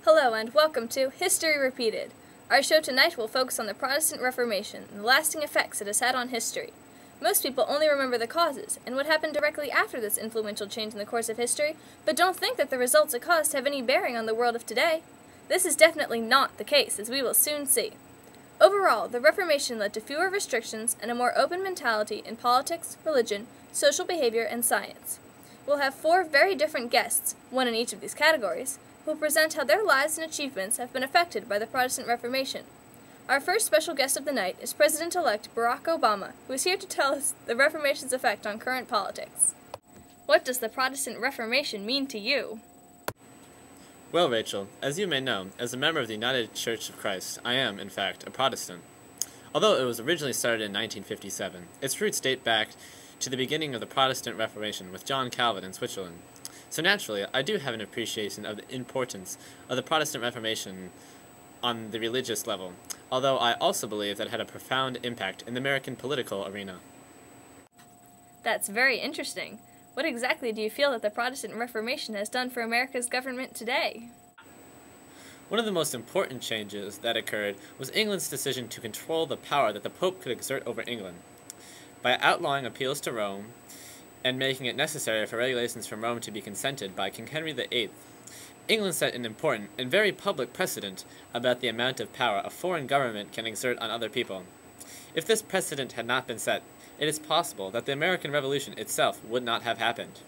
Hello and welcome to History Repeated. Our show tonight will focus on the Protestant Reformation and the lasting effects it has had on history. Most people only remember the causes and what happened directly after this influential change in the course of history, but don't think that the results it caused have any bearing on the world of today. This is definitely not the case, as we will soon see. Overall, the Reformation led to fewer restrictions and a more open mentality in politics, religion, social behavior, and science. We'll have 4 very different guests, one in each of these categories, who will present how their lives and achievements have been affected by the Protestant Reformation. Our first special guest of the night is President-elect Barack Obama, who is here to tell us the Reformation's effect on current politics. What does the Protestant Reformation mean to you? Well, Rachel, as you may know, as a member of the United Church of Christ, I am, in fact, a Protestant. Although it was originally started in 1957, its roots date back to the beginning of the Protestant Reformation with John Calvin in Switzerland. So naturally, I do have an appreciation of the importance of the Protestant Reformation on the religious level, although I also believe that it had a profound impact in the American political arena. That's very interesting. What exactly do you feel that the Protestant Reformation has done for America's government today? One of the most important changes that occurred was England's decision to control the power that the Pope could exert over England. By outlawing appeals to Rome, and making it necessary for regulations from Rome to be consented by King Henry VIII, England set an important and very public precedent about the amount of power a foreign government can exert on other people. If this precedent had not been set, it is possible that the American Revolution itself would not have happened.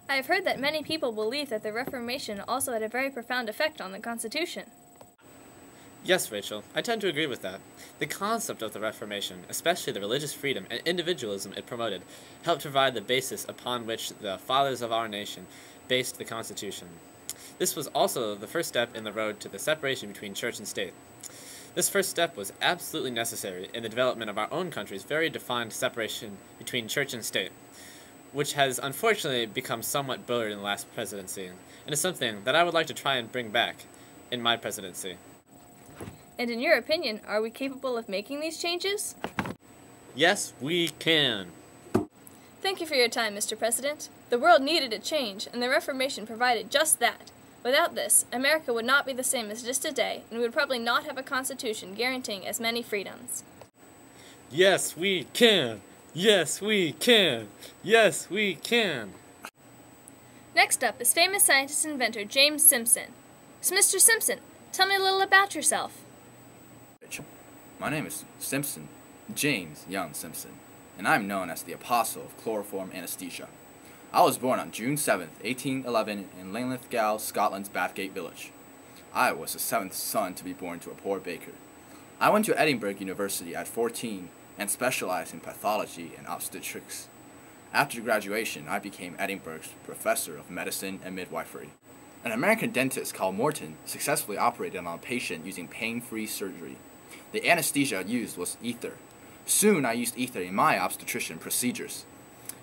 I have heard that many people believe that the Reformation also had a very profound effect on the Constitution. Yes, Rachel, I tend to agree with that. The concept of the Reformation, especially the religious freedom and individualism it promoted, helped provide the basis upon which the fathers of our nation based the Constitution. This was also the first step in the road to the separation between church and state. This first step was absolutely necessary in the development of our own country's very defined separation between church and state, which has unfortunately become somewhat blurred in the last presidency, and is something that I would like to try and bring back in my presidency. And in your opinion, are we capable of making these changes? Yes, we can. Thank you for your time, Mr. President. The world needed a change, and the Reformation provided just that. Without this, America would not be the same as it is today, and we would probably not have a constitution guaranteeing as many freedoms. Yes, we can. Yes, we can. Yes, we can. Next up is famous scientist and inventor James Simpson. So, Mr. Simpson, tell me a little about yourself. My name is Simpson, James Young Simpson, and I'm known as the apostle of chloroform anesthesia. I was born on June 7, 1811 in Linlithgow, Scotland's Bathgate village. I was the 7th son to be born to a poor baker. I went to Edinburgh University at 14 and specialized in pathology and obstetrics. After graduation, I became Edinburgh's professor of medicine and midwifery. An American dentist called Morton successfully operated on a patient using pain-free surgery. The anesthesia used was ether. Soon I used ether in my obstetrician procedures.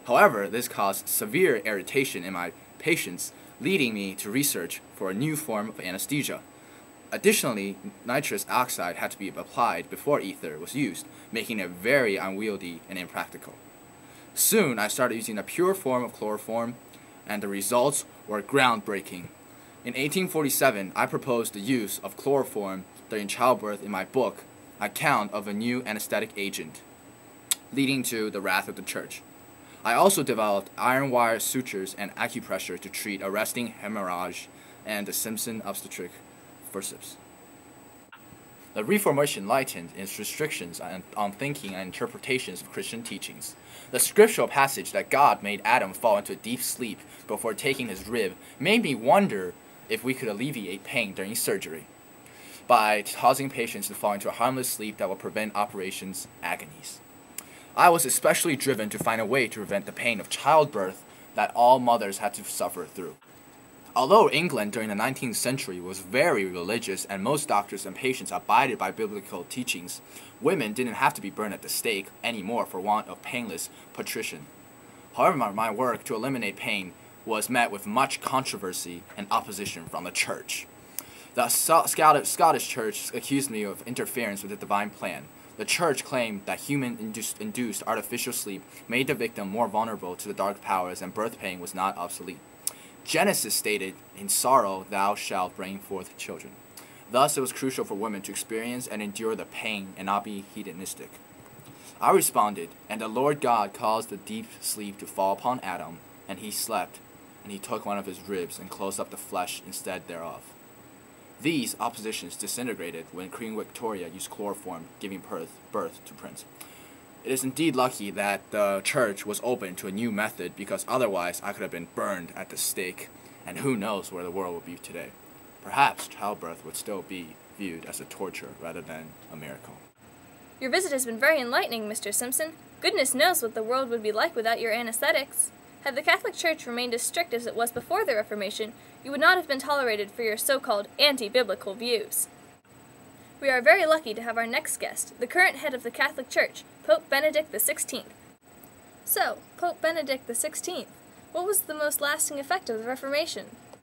However, this caused severe irritation in my patients, leading me to research for a new form of anesthesia. Additionally, nitrous oxide had to be applied before ether was used, making it very unwieldy and impractical. Soon I started using a pure form of chloroform, and the results were groundbreaking. In 1847, I proposed the use of chloroform during childbirth in my book, Account of a New Anesthetic Agent, leading to the wrath of the church. I also developed iron wire sutures and acupressure to treat arresting hemorrhage and the Simpson obstetric forceps. The Reformation lightened its restrictions on thinking and interpretations of Christian teachings. The scriptural passage that God made Adam fall into a deep sleep before taking his rib made me wonder if we could alleviate pain during surgery by causing patients to fall into a harmless sleep that will prevent operations agonies. I was especially driven to find a way to prevent the pain of childbirth that all mothers had to suffer through. Although England during the 19th century was very religious and most doctors and patients abided by biblical teachings, women didn't have to be burned at the stake anymore for want of painless patrician. However, my work to eliminate pain was met with much controversy and opposition from the church. The Scottish Church accused me of interference with the divine plan. The church claimed that human-induced artificial sleep made the victim more vulnerable to the dark powers and birth pain was not obsolete. Genesis stated, "In sorrow thou shalt bring forth children." Thus, it was crucial for women to experience and endure the pain and not be hedonistic. I responded, "And the Lord God caused a deep sleep to fall upon Adam, and he slept, and he took one of his ribs and closed up the flesh instead thereof." These oppositions disintegrated when Queen Victoria used chloroform, giving birth to Prince. It is indeed lucky that the church was open to a new method, because otherwise I could have been burned at the stake, and who knows where the world would be today. Perhaps childbirth would still be viewed as a torture rather than a miracle. Your visit has been very enlightening, Mr. Simpson. Goodness knows what the world would be like without your anesthetics. Had the Catholic Church remained as strict as it was before the Reformation, you would not have been tolerated for your so-called anti-biblical views. We are very lucky to have our next guest, the current head of the Catholic Church, Pope Benedict XVI. So, Pope Benedict XVI, what was the most lasting effect of the Reformation?